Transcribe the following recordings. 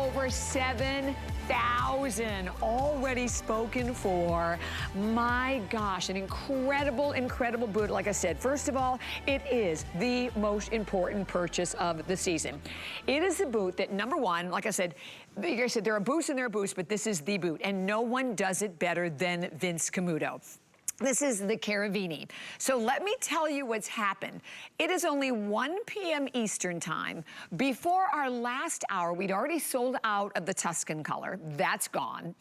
over 7,000 already spoken for. My gosh, an incredible, incredible boot. Like I said, first of all, it is the most important purchase of the season. It is a boot that, number one, like I said, there are boots and there are boots, but this is the boot, and no one does it better than Vince Camuto. This is the Kerivini. So let me tell you what's happened. It is only 1 p.m. Eastern time. Before our last hour, we'd already sold out of the Tuscan color. That's gone.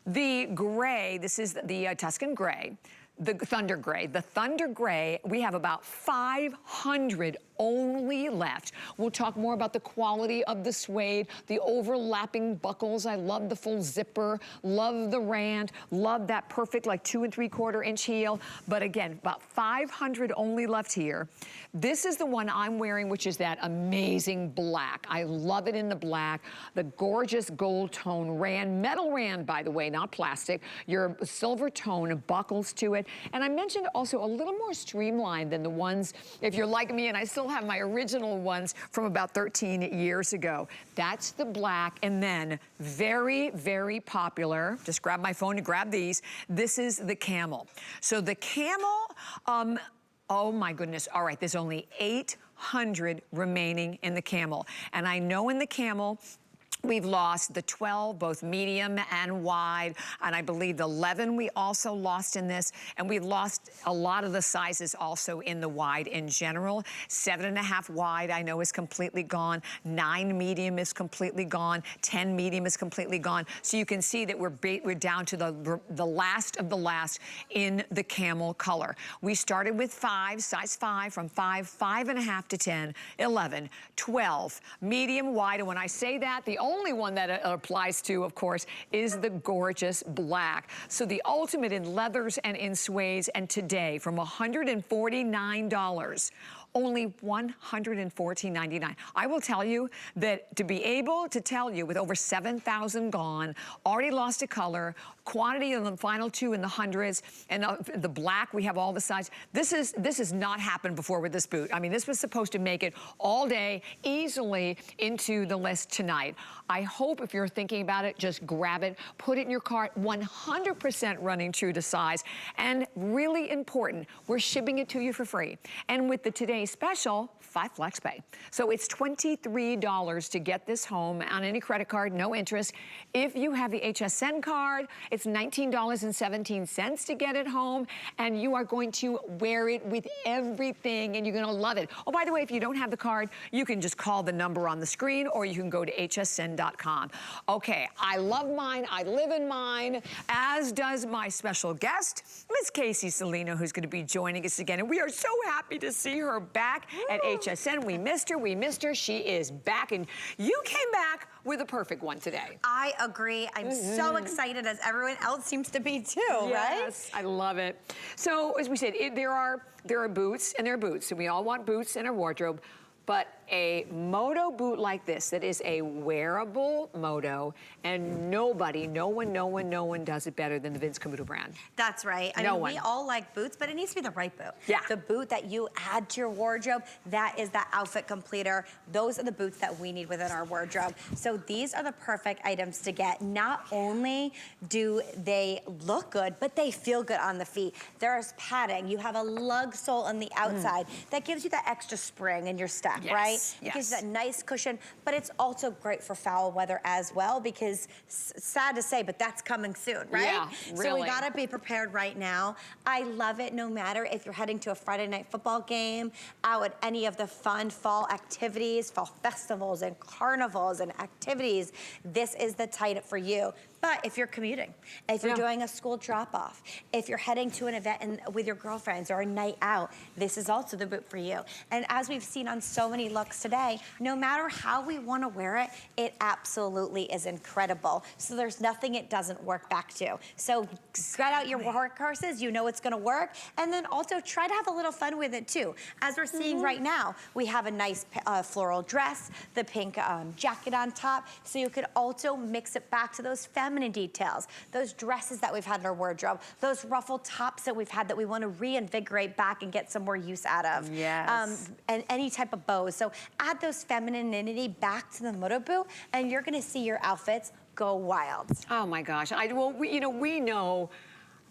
The gray, this is the Tuscan gray. The Thunder Gray. The Thunder Gray, we have about 500 only left. We'll talk more about the quality of the suede, the overlapping buckles. I love the full zipper, love the rand, love that perfect like 2 3/4 inch heel. But again, about 500 only left here. This is the one I'm wearing, which is that amazing black. I love it in the black. The gorgeous gold tone rand, metal rand, by the way, not plastic. Your silver tone buckles to it. And I mentioned also a little more streamlined than the ones, if you're like me, and I still have my original ones from about 13 years ago. That's the black, and then very, very popular, just grab my phone to grab these, this is the camel. So the camel, oh my goodness, all right, there's only 800 remaining in the camel. And I know in the camel, we've lost the 12, both medium and wide, and I believe the 11 we also lost in this, and we've lost a lot of the sizes also in the wide in general. 7.5 wide I know is completely gone, 9 medium is completely gone, 10 medium is completely gone. So you can see that we're down to the last of the last in the camel color. We started with 5, size 5, from 5, 5.5 to 10, 11, 12, medium, wide, and when I say that, the only one that it applies to, of course, is the gorgeous black. So the ultimate in leathers and in suedes, and today from $149, only $114.99. I will tell you that to be able to tell you with over 7,000 gone, already lost a color, quantity of the final 2 in the hundreds, and the black, we have all the size. This has not happened before with this boot. I mean, this was supposed to make it all day, easily into the list tonight. I hope if you're thinking about it, just grab it, put it in your cart, 100% running true to size, and really important, we're shipping it to you for free. And with the today's special, 5 flex pay. So it's $23 to get this home on any credit card, no interest. If you have the HSN card, it's $19.17 to get it home, and you are going to wear it with everything, and you're gonna love it. Oh, by the way, if you don't have the card, you can just call the number on the screen, or you can go to hsn.com. Okay, I love mine, I live in mine, as does my special guest, Miss Casey Salino, who's gonna be joining us again, and we are so happy to see her back at HSN. We missed her, she is back, and you came back with a perfect one today. I agree. I'm so excited, as everyone else seems to be too, right? Yes, I love it. So, as we said, there are boots and there are boots, and we all want boots in our wardrobe, but a Moto boot like this, that is a wearable Moto, and no one does it better than the Vince Camuto brand. That's right. I mean, we all like boots, but it needs to be the right boot. Yeah. The boot that you add to your wardrobe, that is the outfit completer. Those are the boots that we need within our wardrobe. So these are the perfect items to get. Not only do they look good, but they feel good on the feet. There's padding. You have a lug sole on the outside that gives you that extra spring in your step, right? It gives you that nice cushion, but it's also great for foul weather as well, because sad to say, but that's coming soon, right? Yeah, really. So we gotta be prepared right now. I love it no matter if you're heading to a Friday night football game, out at any of the fun fall activities, fall festivals and carnivals and activities. This is the tight for you. But if you're commuting, if you're doing a school drop-off, if you're heading to an event with your girlfriends or a night out, this is also the boot for you. And as we've seen on so many looks today, no matter how we want to wear it, it absolutely is incredible. So there's nothing it doesn't work back to. So spread out your workhorses, you know it's going to work, and then also try to have a little fun with it too. As we're seeing right now, we have a nice floral dress, the pink jacket on top, so you could also mix it back to those feminine feminine details, those dresses that we've had in our wardrobe, those ruffled tops that we've had that we want to reinvigorate back and get some more use out of. Yes. And any type of bows. So add those femininity back to the Moto boot, and you're going to see your outfits go wild. Oh my gosh. Well, we know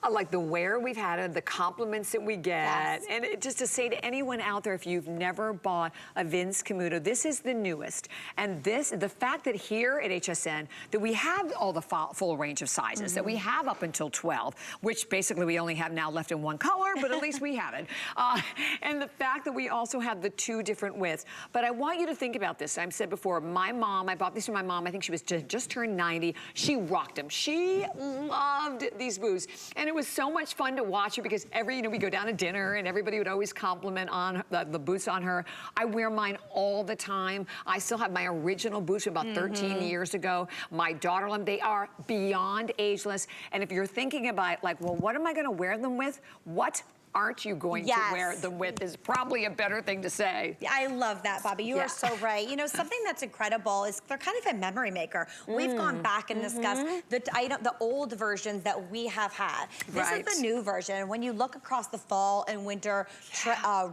like the wear we've had and the compliments that we get. Yes. And just to say to anyone out there, if you've never bought a Vince Camuto, this is the newest. And the fact that here at HSN, that we have all the full range of sizes, that we have up until 12, which basically we only have now left in one color, but at least we have it. And the fact that we also have the 2 different widths. But I want you to think about this. I've said before, my mom, I bought these for my mom. I think she was just turned 90. She rocked them. She loved these boots. And it was so much fun to watch her because we go down to dinner and everybody would always compliment on the boots on her. I wear mine all the time. I still have my original boots from about 13 years ago. My daughter, they are beyond ageless. And if you're thinking about like, well, what am I gonna wear them with? What aren't you going to wear them with is probably a better thing to say. I love that, Bobby. You are so right. You know, something that's incredible is they're kind of a memory maker. We've gone back and discussed the old versions that we have had. This is the new version. When you look across the fall and winter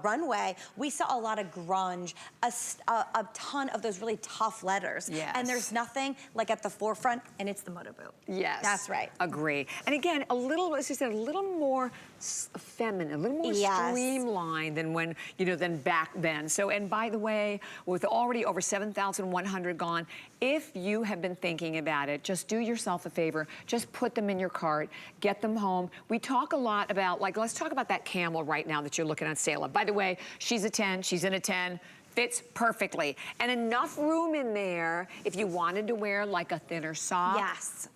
runway, we saw a lot of grunge, a ton of those really tough letters. Yes. And there's nothing like at the forefront, and it's the Moto boot. Yes. That's right. Agree. And again, as you said, a little more feminine, a little more streamlined than when, than back then. So, and by the way, with already over 7,100 gone, if you have been thinking about it, just do yourself a favor. Just put them in your cart, get them home. We talk a lot about, let's talk about that camel right now that you're looking on sale of. By the way, she's a 10, she's in a 10. Fits perfectly. And enough room in there if you wanted to wear like a thinner sock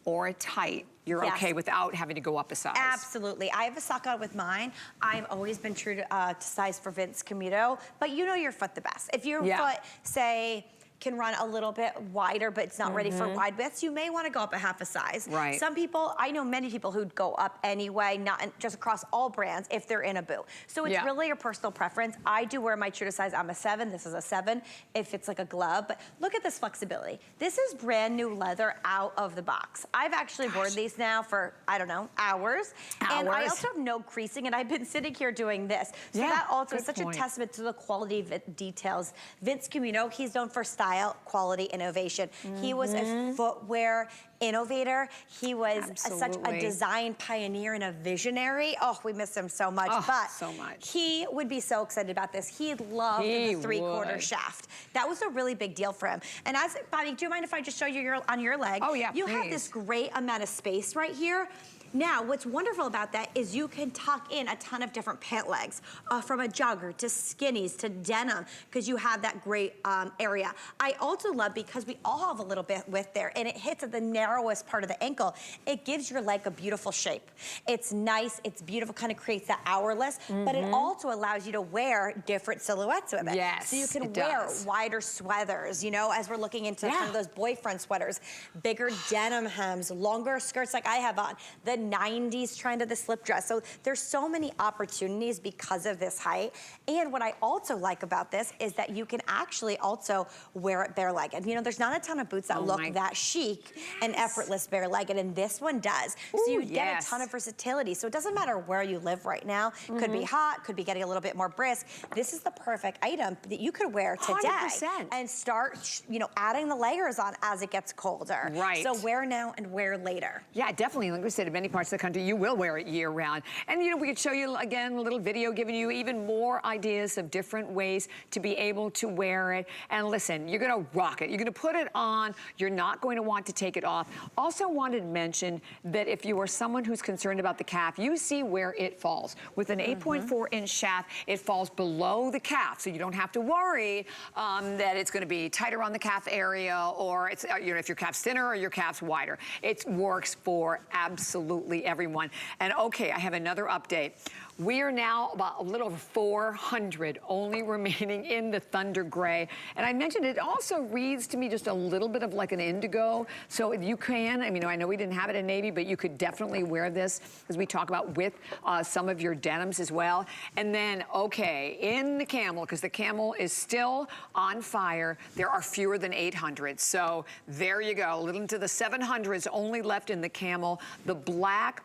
or a tight. You're okay without having to go up a size. Absolutely. I have a sock on with mine. I've always been true to size for Vince Camuto, but you know your foot the best. If your foot, say, can run a little bit wider, but it's not ready for wide widths, you may want to go up a half a size. Right. Some people, I know many people who'd go up anyway, not just across all brands if they're in a boot. So it's really your personal preference. I do wear my true to size. I'm a 7. This is a 7 if it's like a glove. But look at this flexibility. This is brand new leather out of the box. I've actually worn these now for, I don't know, hours. And I also have no creasing, and I've been sitting here doing this. So that also is such a testament to the quality of details. Vince Camuto, he's known for style, quality, innovation. He was a footwear innovator. He was such a design pioneer and a visionary. Oh, we miss him so much. But so much. He would be so excited about this. He loved the 3/4 shaft. That was a really big deal for him. And as Bobby, do you mind if I just show you on your leg? Oh yeah, you have this great amount of space right here. Now, what's wonderful about that is you can tuck in a ton of different pant legs, from a jogger to skinnies to denim, because you have that great area. I also love, because we all have a little bit width there, and it hits at the narrowest part of the ankle, it gives your leg a beautiful shape. It's nice, it's beautiful, kind of creates that hourless, but it also allows you to wear different silhouettes with it. Yes, so you can wear wider sweaters, as we're looking into kind of those boyfriend sweaters, bigger denim hems, longer skirts like I have on, the 90s trend of the slip dress. So there's so many opportunities because of this height. And what I also like about this is that you can actually also wear it bare-legged. There's not a ton of boots that look that chic and effortless bare-legged, and this one does. So you get a ton of versatility. So it doesn't matter where you live right now. Could be hot, could be getting a little bit more brisk. This is the perfect item that you could wear today 100%. and start, adding the layers on as it gets colder. Right. So wear now and wear later. Yeah, definitely. Like we said, in many parts of the country, you will wear it year round. And we could show you again a little video giving you even more ideas of different ways to be able to wear it. And listen, you're gonna rock it. You're gonna put it on. You're not going to want to take it off. Also wanted to mention that if you are someone who's concerned about the calf, you see where it falls. With an 8.4-inch shaft, it falls below the calf. So you don't have to worry that it's gonna be tighter on the calf area, or it's, if your calf's thinner or your calf's wider. It works for absolutely everyone. And okay, I have another update. We are now about a little over 400 only remaining in the Thunder Gray. And I mentioned it also reads to me just a little bit of like an indigo. So you can, I mean, I know we didn't have it in navy, but you could definitely wear this, as we talk about, with some of your denims as well. And then, okay, in the camel, because the camel is still on fire, there are fewer than 800. So there you go, a little into the 700s only left in the camel. The black,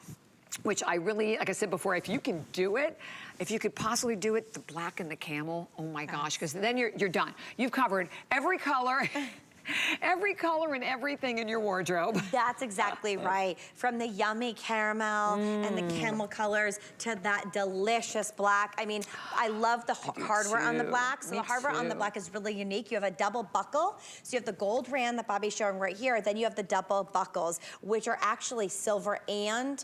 which I really, like I said before, if you can do it, if you could possibly do it, the black and the camel, oh my gosh, because then you're done. You've covered every color. Every color and everything in your wardrobe. That's exactly right. From the yummy caramel and the camel colors to that delicious black. I mean, I love the hardware on the black. So the hardware on the black is really unique. You have a double buckle. So you have the gold rand that Bobby's showing right here. Then you have the double buckles, which are actually silver and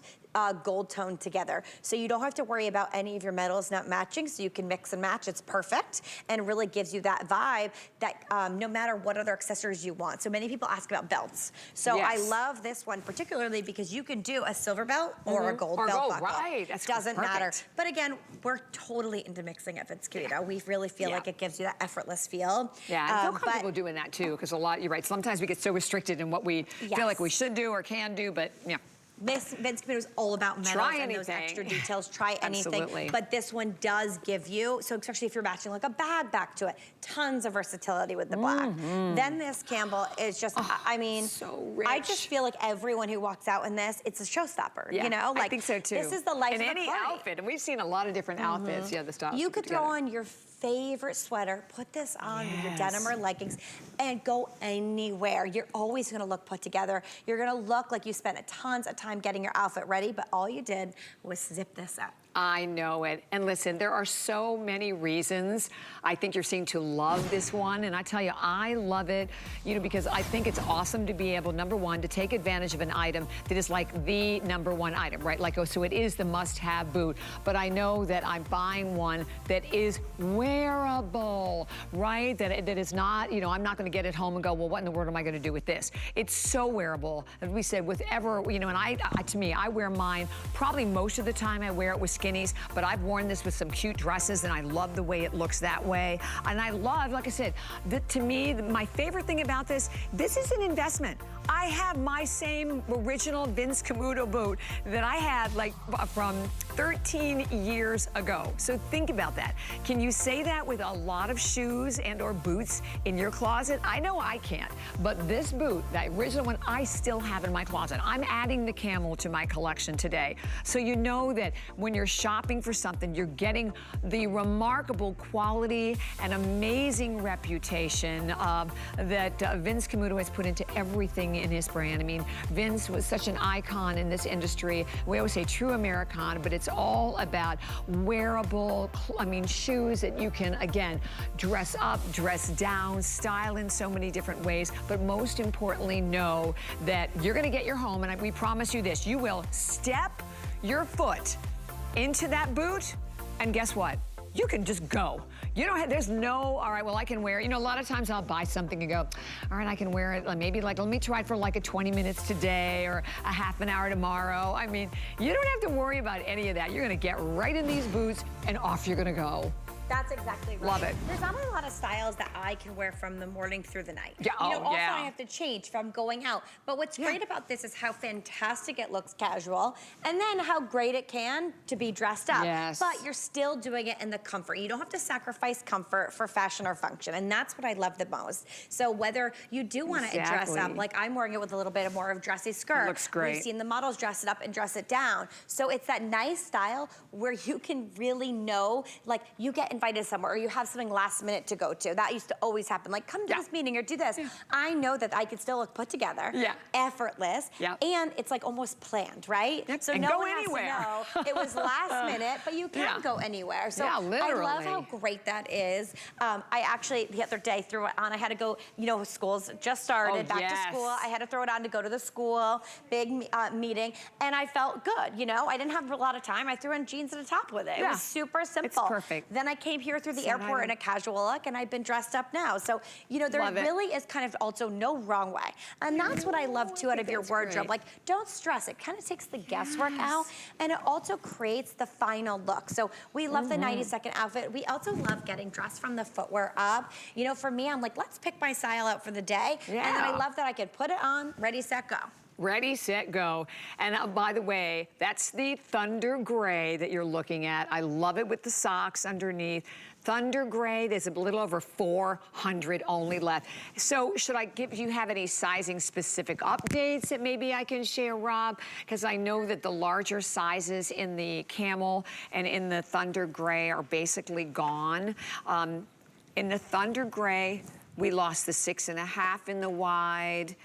gold toned together. So you don't have to worry about any of your metals not matching, so you can mix and match. It's perfect and really gives you that vibe that no matter what other accessories you want. So many people ask about belts. So I love this one particularly because you can do a silver belt or a gold belt buckle. Right, that's doesn't matter. But again, we're totally into mixing it, Vince Camuto. We really feel like it gives you that effortless feel. Yeah, I feel comfortable doing that too, because a lot, you're right, sometimes we get so restricted in what we feel like we should do or can do, but yeah. Vince Camuto is all about metals and those extra details. Try anything. Absolutely. But this one does give you, so especially if you're matching like a bag back to it, tons of versatility with the black. Then this Campbell is just, I mean, so rich. I just feel like everyone who walks out in this, it's a showstopper, you know? Like, I think so too. This is the life of the any party. outfit, and we've seen a lot of different outfits, the styles. You could throw on your favorite sweater, put this on with your denim or leggings, and go anywhere. You're always gonna look put together. You're gonna look like you spent tons of time getting your outfit ready, but all you did was zip this up. I know it. And listen, there are so many reasons I think you're seeing to love this one. And I tell you, I love it, you know, because I think it's awesome to be able, number one, to take advantage of an item that is like the number one item, right? Like, oh, so it is the must-have boot. But I know that I'm buying one that is wearable, right? That is not, you know, I'm not going to get it home and go, well, what in the world am I going to do with this? It's so wearable. As we said, with you know, and to me, I wear mine probably most of the time. I wear it with skinnies, but I've worn this with some cute dresses, and I love the way it looks that way. And I love, like I said, to me, my favorite thing about this is an investment. I have my same original Vince Camuto boot that I had like from 13 years ago. So think about that. Can you say that with a lot of shoes and or boots in your closet? I know I can't, but this boot, that original one, I still have in my closet. I'm adding the camel to my collection today. So you know that when you're shopping for something, you're getting the remarkable quality and amazing reputation that Vince Camuto has put into everything in his brand. I mean, Vince was such an icon in this industry. We always say true Americana, but it's all about wearable, shoes that you can, again, dress up, dress down, style in so many different ways, but most importantly, know that you're gonna get your home, and we promise you this, you will step your foot into that boot, and guess what? You can just go. You don't have, there's no, all right, well, I can wear it. You know, a lot of times I'll buy something and go, all right, I can wear it. Maybe like, let me try it for like 20 minutes today or a half an hour tomorrow. I mean, you don't have to worry about any of that. You're gonna get right in these boots and off you're gonna go. That's exactly right. Love it. There's not a lot of styles that I can wear from the morning through the night. Yeah, also I have to change from going out. But what's great about this is how fantastic it looks casual, and then how great it can to be dressed up. Yes. But you're still doing it in the comfort. You don't have to sacrifice comfort for fashion or function, and that's what I love the most. So whether you do want to dress up, like I'm wearing it with a little bit more of dressy skirt. It looks great. We've seen the models dress it up and dress it down. So it's that nice style where you can really know, like you get invited somewhere or you have something last minute to go to. That used to always happen. Like, come to this meeting or do this. I know that I could still look put together, effortless, and it's like almost planned, right? Yep. So and no go one anywhere. has to know it was last minute, but you can go anywhere. So I love how great that is. I actually, the other day, threw it on. I had to go, you know, school's just started, back to school. I had to throw it on to go to the school, big meeting, and I felt good, you know? I didn't have a lot of time. I threw on jeans and a top with it. It was super simple. It's perfect. Then I came here through the airport in a casual look, and I've been dressed up now. So, you know, there really is kind of also no wrong way. And that's what I love too out of your wardrobe. Like, don't stress. It kind of takes the guesswork out, and it also creates the final look. So we love the 90-second outfit. We also love getting dressed from the footwear up. You know, for me, I'm like, let's pick my style out for the day. And then I love that I could put it on, ready, set, go. Ready, set, go. And by the way, that's the Thunder Gray that you're looking at. I love it with the socks underneath. Thunder Gray, there's a little over 400 only left. So should I give you have any sizing specific updates that maybe I can share, Rob? Because I know that the larger sizes in the camel and in the Thunder Gray are basically gone. In the Thunder Gray, we lost the 6.5 in the wide.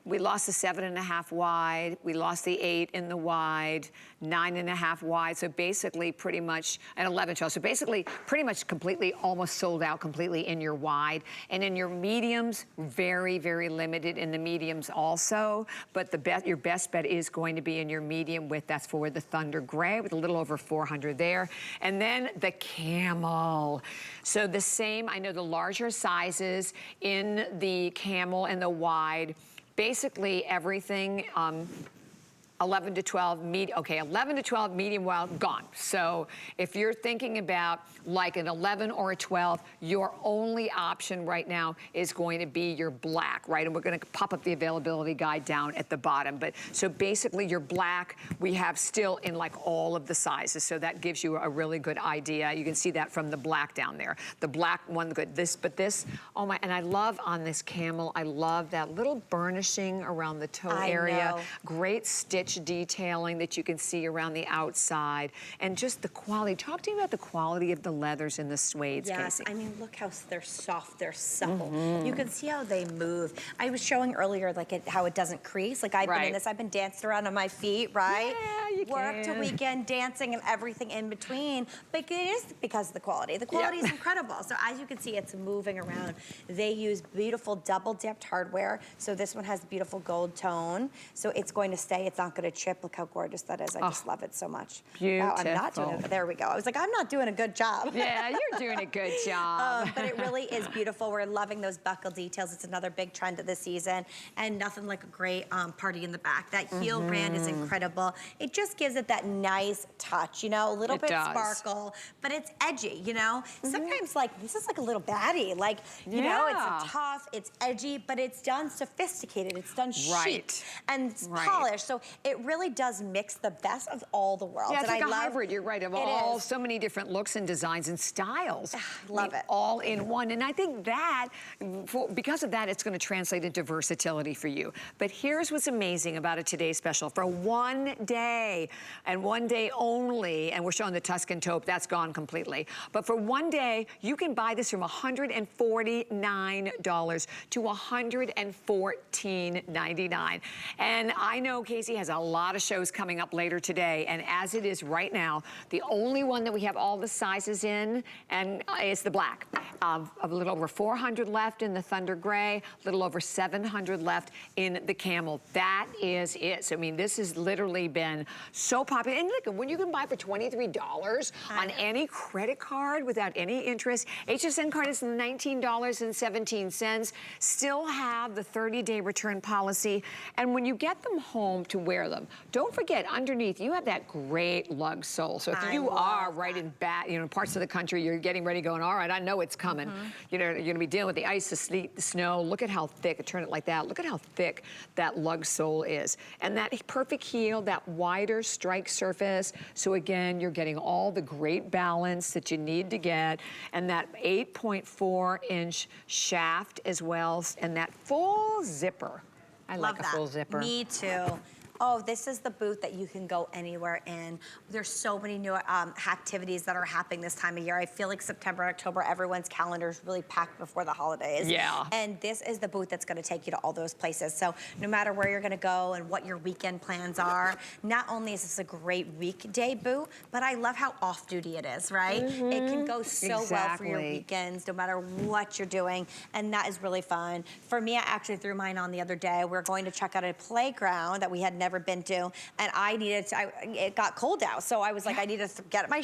We lost the 7.5 wide. We lost the 8 in the wide, 9.5 wide. So basically pretty much, and 11, 12. So basically pretty much completely, almost sold out completely in your wide. And in your mediums, very, very limited in the mediums also. But your best bet is going to be in your medium width. That's for the Thunder Gray with a little over 400 there. And then the camel. So the same, I know the larger sizes in the camel and the wide, basically everything 11 to 12, 11 to 12 medium wild, gone. So if you're thinking about like an 11 or a 12, your only option right now is going to be your black, right? And we're gonna pop up the availability guide down at the bottom. But so basically your black, we have still in like all of the sizes. So that gives you a really good idea. You can see that from the black down there. The black one, good, this, oh my, and I love on this camel, I love that little burnishing around the toe area. Great stitch detailing that you can see around the outside, and just the quality. Talk to me about the quality of the leathers and the suedes, Casey. I mean, look how they're soft, they're supple. You can see how they move. I was showing earlier like how it doesn't crease. Like I've been in this, I've been dancing around on my feet, right? Yeah, you Work to weekend, dancing and everything in between. But it is because of the quality. The quality is incredible. So as you can see, it's moving around. They use beautiful double dipped hardware. So this one has beautiful gold tone. So it's going to stay, it's not going to chip. Look how gorgeous that is. I just love it so much. Beautiful. Wow, I'm not doing it. There we go. I was like, I'm not doing a good job. Yeah, you're doing a good job. But it really is beautiful. We're loving those buckle details. It's another big trend of the season, and nothing like a great party in the back. That heel brand is incredible. It just gives it that nice touch, you know, a little bit sparkle, but it's edgy, you know. Sometimes like this is like a little baddie, like you know, it's tough, it's edgy, but it's done sophisticated. It's done chic and it's polished. So it really does mix the best of all the worlds. Yeah, it's and like I a hybrid. You're right, of all so many different looks and designs and styles. Love it. All in one. And I think that, because of that, it's going to translate into versatility for you. But here's what's amazing about a Today Special. For one day, and one day only, and we're showing the Tuscan taupe, that's gone completely. But for one day, you can buy this from $149 to $114.99. And I know Casey has a lot of shows coming up later today, and as it is right now, the only one that we have all the sizes in and is the black. A little over 400 left in the Thunder Gray, a little over 700 left in the Camel. That is it. So, I mean, this has literally been so popular. And look, when you can buy for $23 on any credit card without any interest, HSN card is $19.17. Still have the 30-day return policy. And when you get them home to wear them, don't forget, underneath, you have that great lug sole. So if you are right in parts of the country, you're getting ready going, all right, I know it's coming. You know, you're gonna be dealing with the ice, the sleet, the snow. Look at how thick, turn it like that. Look at how thick that lug sole is. And that perfect heel, that wider strike surface. So again, you're getting all the great balance that you need to get. And that 8.4-inch shaft as well. And that full zipper. I like a full zipper. Me too. Oh, this is the booth that you can go anywhere in. There's so many new activities that are happening this time of year. I feel like September, October, everyone's calendar is really packed before the holidays. Yeah. And this is the booth that's gonna take you to all those places. So no matter where you're gonna go and what your weekend plans are, not only is this a great weekday booth, but I love how off-duty it is, right? It can go so well for your weekends, no matter what you're doing, and that is really fun. For me, I actually threw mine on the other day. We're going to check out a playground that we had never never been to, and I needed to, it got cold out, so I was like, I need to get my,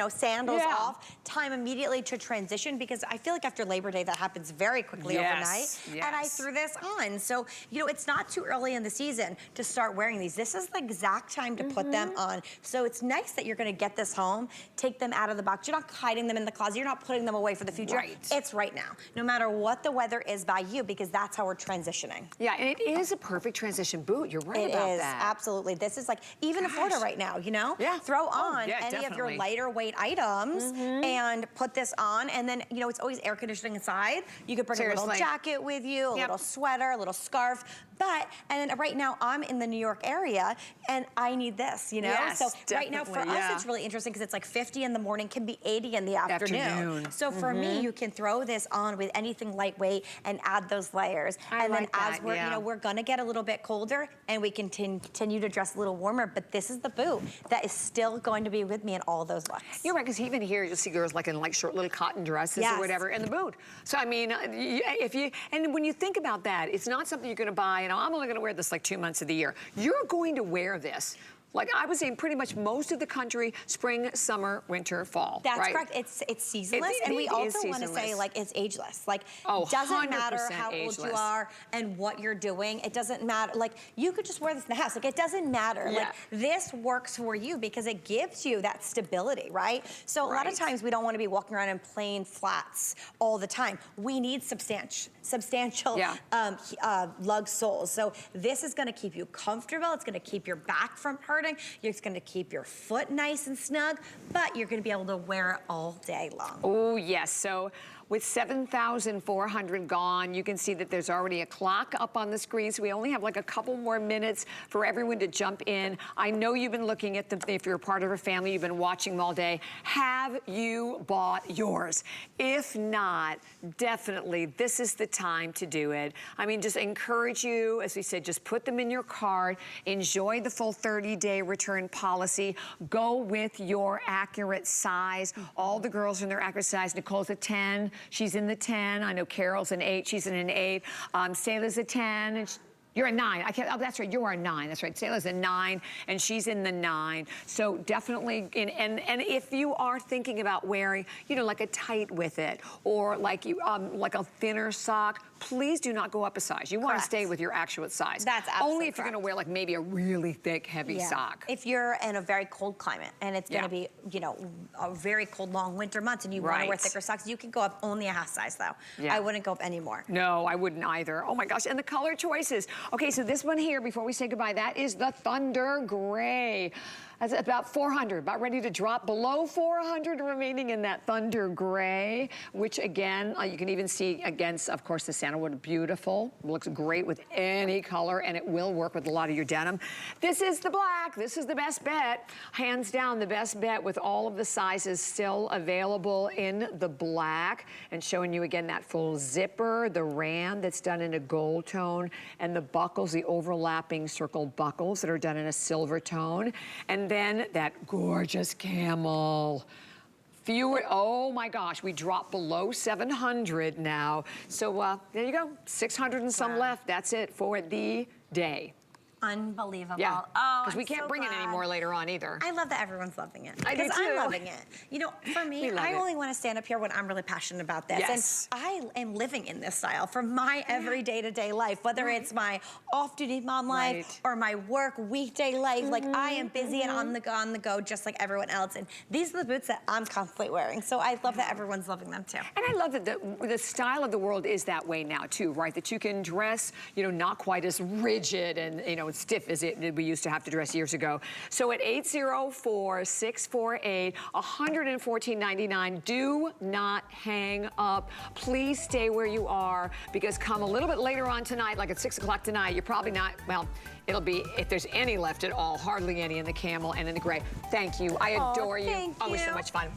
sandals off, time immediately to transition, because I feel like after Labor Day, that happens very quickly overnight, and I threw this on. So, it's not too early in the season to start wearing these. This is the exact time to put them on. So it's nice that you're gonna get this home, take them out of the box. You're not hiding them in the closet. You're not putting them away for the future. It's right now, no matter what the weather is by you, because that's how we're transitioning. Yeah, and it is a perfect transition boot. You're right about that. It is, absolutely. This is like, even in Florida right now, Throw on any of your lighter weight items and put this on, and then, it's always air conditioning inside. You could bring a little jacket with you, a little sweater, a little scarf. And then right now I'm in the New York area and I need this, Yes, so right now for us it's really interesting because it's like 50 in the morning, can be 80 in the afternoon. So for me, you can throw this on with anything lightweight and add those layers. And then as we're, we're gonna get a little bit colder and we can continue to dress a little warmer, but this is the boot that is still going to be with me in all those looks. You're right, because even here you'll see girls like in short little cotton dresses or whatever, and the boot. So I mean, and when you think about that, it's not something you're gonna buy, I'm only gonna wear this like 2 months of the year. You're going to wear this, like I was saying, pretty much most of the country, spring, summer, winter, fall. That's correct. It's seasonless, and we also want to say it's ageless. Like, doesn't matter how old you are and what you're doing. It doesn't matter. Like, you could just wear this in the house. Like, it doesn't matter. Like, this works for you because it gives you that stability, right? So a lot of times we don't want to be walking around in plain flats all the time. We need substantial lug soles. So this is going to keep you comfortable. It's going to keep your back from hurting. It's going to keep your foot nice and snug, but you're going to be able to wear it all day long. Oh, yes. So with 7,400 gone, you can see that there's already a clock up on the screen, so we only have like a couple more minutes for everyone to jump in. I know you've been looking at them. If you're a part of a family, you've been watching them all day. Have you bought yours? If not, definitely this is the time to do it. I mean, just encourage you, as we said, just put them in your cart, enjoy the full 30-day return policy, go with your accurate size. All the girls are in their accurate size. Nicole's a 10. She's in the 10. I know Carol's an 8. She's in an 8. Sayla's a 10. And you're a 9. I can't. Oh, that's right. You're a 9. That's right. Sayla's a 9, and she's in the 9. So definitely, and if you are thinking about wearing, like a tight with it, or like like a thinner sock, please do not go up a size. You want to stay with your actual size. That's absolutely only if you're going to wear like maybe a really thick, heavy sock. If you're in a very cold climate and it's going to be, a very cold, long winter months, and you want to wear thicker socks, you can go up only a half size though. I wouldn't go up any more. No, I wouldn't either. Oh my gosh, and the color choices. Okay, so this one here, before we say goodbye, that is the Thunder Gray. That's about 400, about ready to drop below 400 remaining in that Thunder Gray, which again, you can even see against, of course, the sandalwood. Beautiful, looks great with any color, and it will work with a lot of your denim. This is the black. This is the best bet. Hands down, the best bet, with all of the sizes still available in the black, and showing you again that full zipper, the rand that's done in a gold tone, and the buckles, the overlapping circle buckles that are done in a silver tone. And then that gorgeous camel. Oh my gosh, we dropped below 700 now. So there you go, 600 and some left. That's it for the day. Unbelievable. Yeah, oh, because we can't bring it anymore later on either. I love that everyone's loving it. I do too. I'm loving it. For me, I only want to stand up here when I'm really passionate about this. Yes. And I am living in this style for my every day-to-day life, whether it's my off-duty mom life or my work weekday life. Like, I am busy and on the go, just like everyone else. And these are the boots that I'm constantly wearing. So I love that everyone's loving them too. And I love that the style of the world is that way now too, right? That you can dress, not quite as rigid and, stiff as we used to have to dress years ago. So at 804-648, $114.99. Do not hang up. Please stay where you are, because come a little bit later on tonight, like at 6 o'clock tonight, you're probably not, well, it'll be, if there's any left at all, hardly any in the camel and in the gray. Thank you. I adore you. Thank you. Always so much fun.